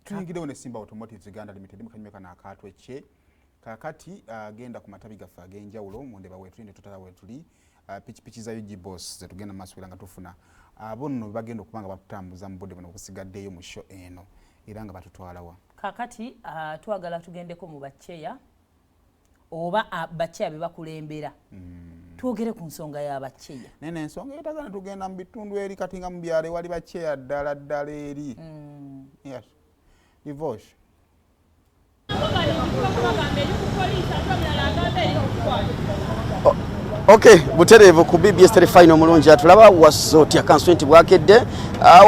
tuyingirewo ne Simba Automotive Uganda Limited mu kanyumya kana akaatwe kye kakati agenda ku matabi gaffe ag'enjawulo mu ndeba wetu ne tutala wetuli pichipichi za UG Boss zetugenda maswera nga tufuna abo nno bagenda okubanga bakutambuza mu bodde bano okusigaddeyo mu show eno era nga batutwalawa kakati twagala tugendeko mu bacheya oba bacheya be bakulembera twogere ku nsonga ya bacheya nene ensonga etagana tugenda mu bitundu eri kati nga mu byalo wali bacheya ddala eri yes divorce Okay, buterevu ku BBS Final mulungi atulaba wasoti akanswenti bwakedde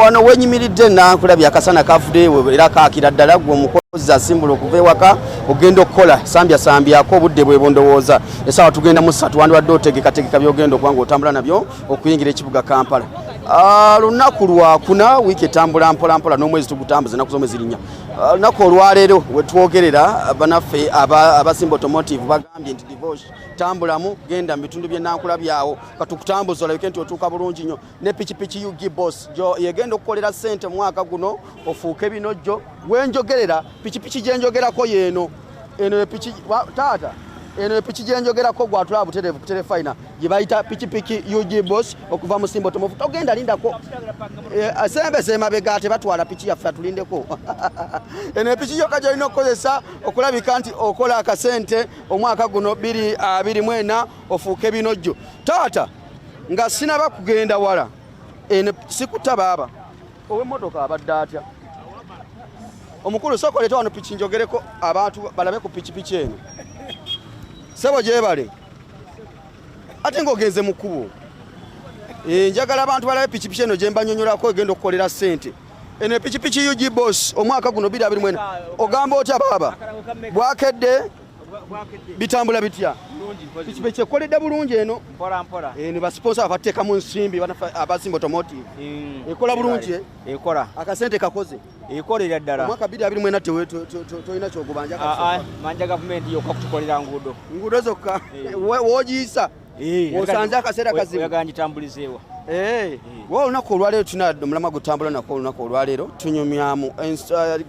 wano wenyimiridde nakulabya akasana kavude era kakira ddala gwe omukozi asimbula okuva ewaka ogenda okukola sambyako obudde bwe bondowooza esawa tugenda mu 3 wandibadde otegeka byogenda okubanga otambula nabyo okuyingira ekibuga Kampala. Lunaku lwakuna wiiki etambula mpola n'omwezi tugutambuza ennaku z'omwezi zirinya. Lunaku olwaleero wetwogerera banaffe abasimba automotive bagambye nti divorce tambulamu genda mu bitundu by'ennankula byawo katukutambuza olabike nti otuuka bulungi nnyo ne pichipichi UG Boss yegenda okukolera ssente mu mwaka guno ofuuke binojjo wenjogerera pichipichi gyenjogerako yeeno eno pichi taata eno pichi gyenjogerako gwatula buterevu ku Final gye bayita pichipichi UG Boss okuva mu Simba Automotive togenda lindako asembe semabega ate batwala pichi yaffe atulindeko eno pichi yokka gyolina okukozesa okulabika nti okola akasente omwaka guno 2024 ofuuke binojjo taata nga sinaba kugenda wala eno sikutabaaba ow'emmotoka abadde atya omukulu sokoleta wano pichi njogereko abantu balabe ku pichipichi eno sebo gyebale ate ng'ogenze mu kkubo njagala abantu balabe pichipichi eno gye mbanyonyolako egenda okukolera ssente eno pichipichi UG Boss omwaka guno 2024 ogamba otya baaba bwakedde bitambula bitya pichipichi ekoledde bulungi eno ne basponsa bateekamu nsimbi abasimba automotive ekola bulungi ekola akasente kakoze ekolera ddala omwaka 2024 tolina kyogubanja manja gavumenti yokka kutukolera nguudo zokka wogiyisa osanze akaseera kazibu yaganjitambulizeewa wa olunaku olwaleero tuna omulama gutambula nako olunaku olwaleero tunyumyamu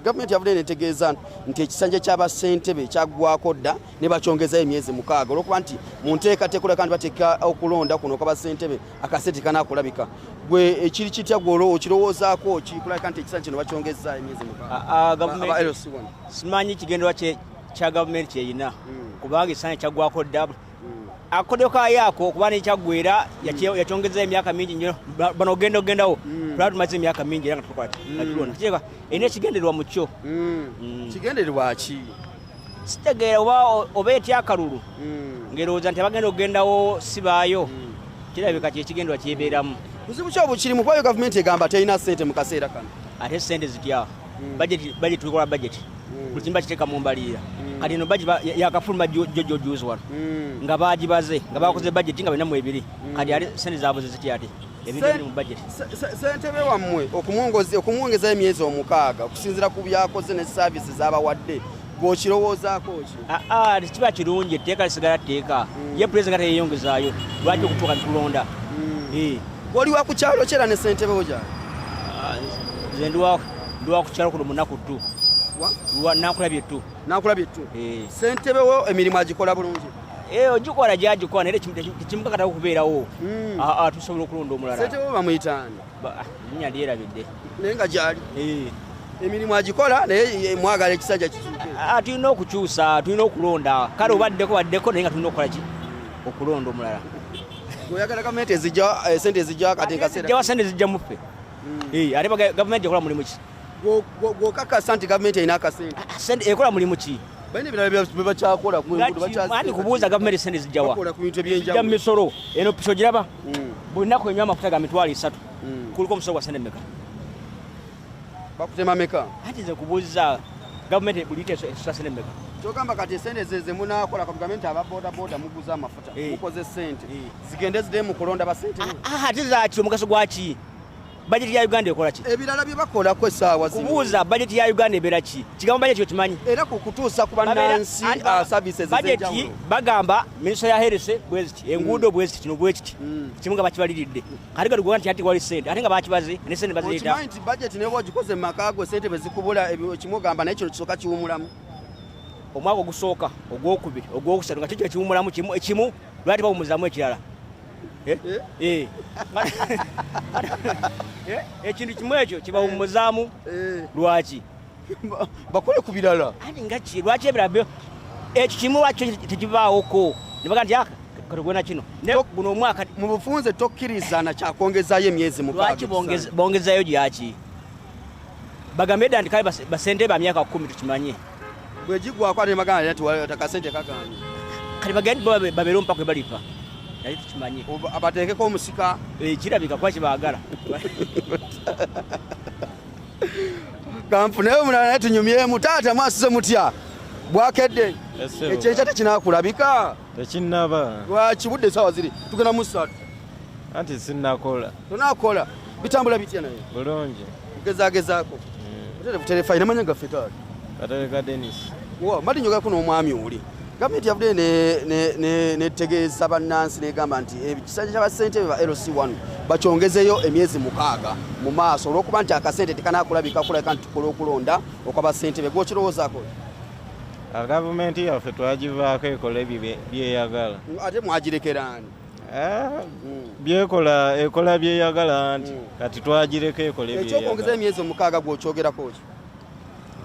gavumenti yavudde netegeeza nti ekisanja ky'abasentebe kyaggwako dda ne bakyongezayo emyezi 6 olwokuba nti mu nteekateeka olabika nti bateeka okulonda kuno kw'abasentebe akasente kanaakulabika gwe ekiri kitya gwe okirowoozaako kikulabika nti ekisanja kino bakyongezaayo emyezi 6 simanyi kigenderwa kya gavumenti kyeyina kubanga ekisanja kyaggwako dda akodeo kayako okuba nekyaggwera yakyongeza emyaka mingi nnyo bano ogendawo tulaba tumaze emyaka mingi era nga tukola nakirona kiteeka erina ekigendererwa mu kyo kigendererwa ki sitegeera oba etya akalulu ngerowooza nti abagenda okugendawo sibaayo kirabika kyekigenderwa kyebeeramu buzibu ki obukirimu kubayo gavumenti egamba terina ssente mu kaseera kano ate ssente zitya bajeti tulikola bajeti buli kimu bakiteeka mu mbalirira kati eno bajeti yakafuluma jojojuzi wano nga bagibaze nga bakoze bajeti nga balinamu ebiri kati ate ssente zaabwe zitya ate ebintu ebiri mu bajeti ssentebe wammwe okumwongezayo emyezi 6 okusinziira ku byakoze ne saavisi z'abawadde gw'okirowoozaako ki tekiba kirungi etteeka lisigala tteeka ye pulezida nga teyeyongezaayo lwaki okutuuka nitulonda oli wa ku kyalo kyera ne ssentebe wo gyali nze ndi wa ku kyalo kuno munaku ttu nakulabye ttu ssentebe wo emirimu agikola bulungi ogikola gyagikola naye tekimukakatawo okubeerawo tusobola okulonda omulala ssentebe wo bamuyitaani nnya lyerabidde naye nga gyali emirimu agikola naye mwagala ekisajja kikyuke tulina okukyusa tulina okulonda kale obaddeko naye nga tulina okukola ki okulonda omulala oyagala gavumenti sente ezijja kateekaseera sente zijja muffe ate gavumenti ekola mulimu ki gwokakasa nti gavumenti erina akasente ekola mulimu ki balina ebirala bebakyakola kubuuza gavumenti sente zijjawa jja misolo eno piso giraba buli nnaku enywa amafuta ga 300 kuliko omusolo gwa sente meka bakutema meka ati nze kubuuza gavumenti buli ite esula sente meka kyogamba kati sente ze munakola ka gavumenti ababodaboda muguza amafuta mukoze sente zigende zidde mu kulonda basente ate zaki omugaso gwaki budget ya Uganda ekola ki ebirala bye bakola ko essaawa zino kubuuza budget ya Uganda ebeera ki kigambo budget okimanyi era kukutuusa ku bannansi services budget bagamba minister ya health bweziti enguudo bweziti kino bwekiti kimu nga bakibaliridde kati galugo nti ati wali sente ate nga bakibaze ne sente bazireeta okimanyi nti budget ne bwogikoze mu maka go sente bezikubula kimugamba naye kino kisooka kiwumulamu omwaka ogusooka ogwokubiri ogwokusatu nga kyo kiwumulamu ekimu lwati bawumuzaamu ekirala ekintu kimu ekyo kibawumuzaamu lwaki bakole ku birala ati nga ki lwaki ebirala ekyo kimu lwakyo tekibaawoko ne baga nti katugwena kino guno omwaka mu bufunze tokkirizana kyakwongezaayo emyezi lwaki bongezayo gyaki bagambe dda nti kale basente ba myaka 10 tukimanye bwegigwako ate bagana nti takasente kaganye kale bagende babeere mpaka balipa naye tukimanye abateekeko omusika kirabika kuba kibaagala kanfuneyo mulala naye tunyumyemu taata mwasize mutya bwakedde ekyenkya tekinakulabika tekinnaba lwaki budde essaawa ziri tugenda mu 3 anti sinnakola tonakola bitambula bitya naye bulungi kugezagezaako oterevu terefayina manya gaffe taata katereka denis mbadde njogako n'omwami oli gavumenti yavudde netegeeza bannansi negamba nti ekisanja ky'abasente ba LC1 bakyongezeyo emyezi 6 mu maaso olw'okuba nti akasente tekanakulabika kulabika nti tukola okulonda okw'abasente be gwokirowoozaako gavumenti yaffe twagivaako ekola ebyo byeyagala ate mwagirekeraani ekola byeyagala nti kati twagireko ekola ekyokwongeza emyezi 6 gwokyogerako ki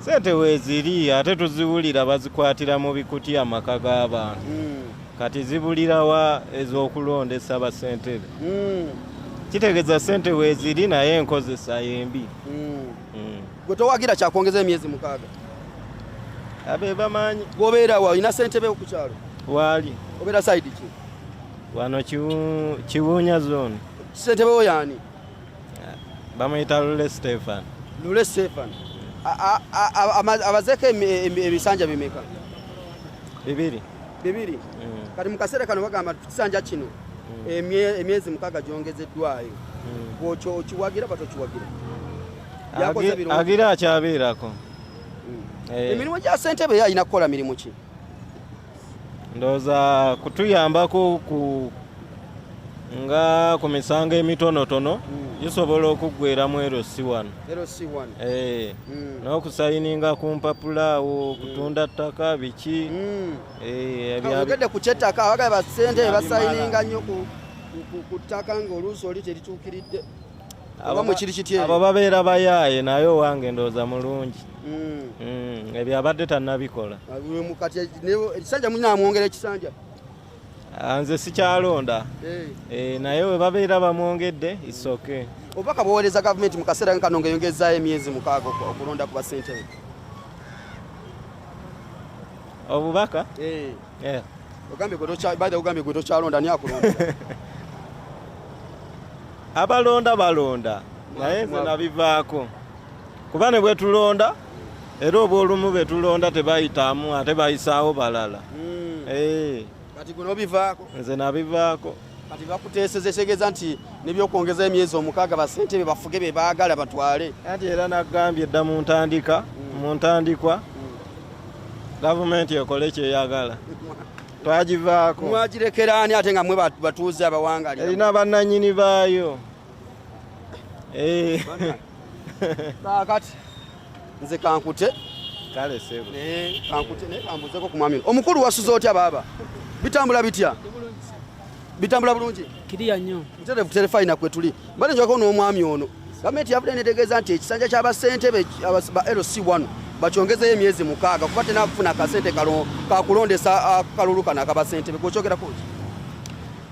sente weeziri ate tuziwulira bazikwatira mu bikuti amaka g'abantu kati zibulirawa ez'okulondesa basentebe kitegeeza sente weeziri naye enkozesa yembi gwe towagira kyakwongeza emyezi 6 abe bamanyi gwobeera wa olina sente be ku kyalo waali obeera saidi ki wano kiwunya zone sente bewo yaani bamuyita Lule Stefan abazeeko ebisanja bimeka 2 kati mu kaseera kano bagamba kisanja kino emyezi 6 gyongezeddwayo okiwagira batokiwagira agira akyabeerako emirimu gya sentebe yalina kukola mirimu ki ndowooza kutuyambako nga ku misango emitonotono gisobola okuggweramu LC1 n'okusayininga ku mpapula awo okutunda ttaka biki ogedde ku kyettaka abagala basente basayininga nnyo ku ttaka ng'oluusi oli terituukiridde abo babeera bayaaye naye owange ndowooza mulungi ebyo abadde tannabikola ekisanja munaamwongera ekisanja nze sikyalonda naye we babeera bamwongedde isoke obubaka bwowereza gavumenti mu kaseera kano ng'eyongezaayo emyezi 6 okulonda ku basentebe obubaka ogambye gwe tokyalonda ani akulonda abalonda balonda naye nze nabivaako kuba ne bwe tulonda era oba olumu be tulonda tebayitamu ate bayisaawo balala kati gwe nobivaako nze nabivaako kati bakuteeseza ekitegeza nti nebyokwongeza emyezi 6 basentebe bafuge be baagala batwale anti era naggambye edda mu ntandikwa gavumenti ekole kyeyagala twagivaako mwagirekeraani ate nga mwe batuuze abawangalira erina bannannyini baayo kati nze kankute kale sebo kankute naye kambuzeko ku mwami omukulu wasuze otya baaba bitambula bitya bitambula bulungi kiriya nnyo muterevu terefayina kwe tuli mbadde njogako n'omwami ono gavumenti yavudde netegeeza nti ekisanja ky'abasentebe ba LC1 bakyongezeyo emyezi 6 kuba tenakufuna akasente kakulondesa kalulu kano akabasentebe gwokyogerako ki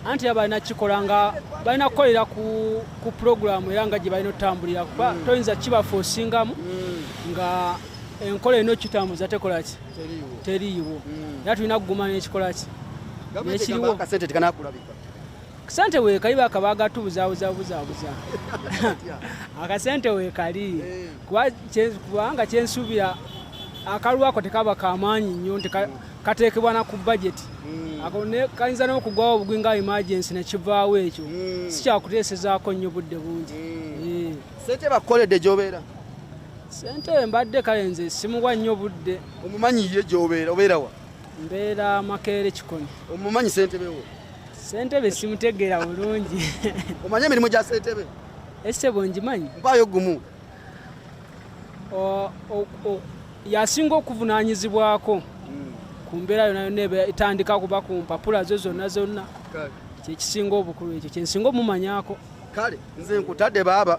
anti abalina kikola nga balina kukolera ku puroguramu era nga gye balina otambulira kuba toyinza kibafoosingamu nga enkola eno kitambuza tekola ki teriiwo era tulina kuguma n'ekikola ki nekiriwo akasente tekanakulabika akasente weekali bakabaga tubuzabuzaabuza akasente weekali kubanga kyensuubira akalulu ako tekaba kamaanyi nnyo nti kateekebwa na ku bajeti ako kayinza n'okugwawo obugwi nga emergency nekivaawo ekyo sikyakuteesezaako nnyo budde bungi Sente bakoledde gy'obeera? Ssentebe mbadde kale nze simuwa nnyo budde. Omumanyi ye gy'obeera, obeera wa? Mbeera Makerere Kikoni. Omumanyi ssentebe wo? Ssentebe simutegeera bulungi. Omanyi emirimu gya ssentebe? Essebo ngimanyi. Mpaayo gumu. Yasinga okuvunaanyizibwako ku mbeera yonna yonna etandika kuba ku mpapula zo zonna kyekisinga obukulu ekyo kyensinga omumanyaako. Kale nze nkutadde baaba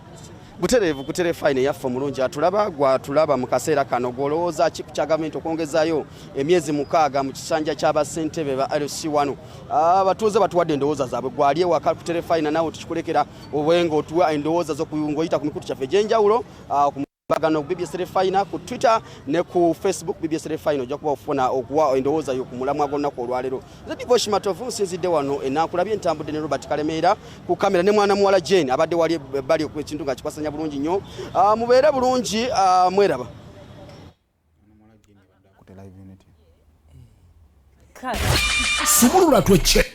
butereevu ku terefayina yaffe omulungi atulaba gwatulaba mu kaseera kano gwolowooza ki kya gavumenti okwongezaayo emyezi 6 mu kisanja ky'abassentebe ba LC1 abatuuze batuwadde endowooza zaabwe gwali ewaka ku terefayina naawe tukikulekera obwenga otuwa endowooza z'okuyungoyita ku mikutu kyaffe egy'enjawulo bagano BBS Terefayina ku Twitter ne ku Facebook BBS Terefayina ojja kuba ofuna okuwa endowooza yo ku mulamwa gw'olunaku olwaleero. Nze Divoshi Matovu nsinzidde wano ennakulabye ntambudde ne Robert Kalemeera ku kamera ne mwana muwala Jane abadde wali bali ekintu nga kikwasanya bulungi nnyo. Mubeere bulungi mweraba. Ku live unity. Kale. Sumulula twecce.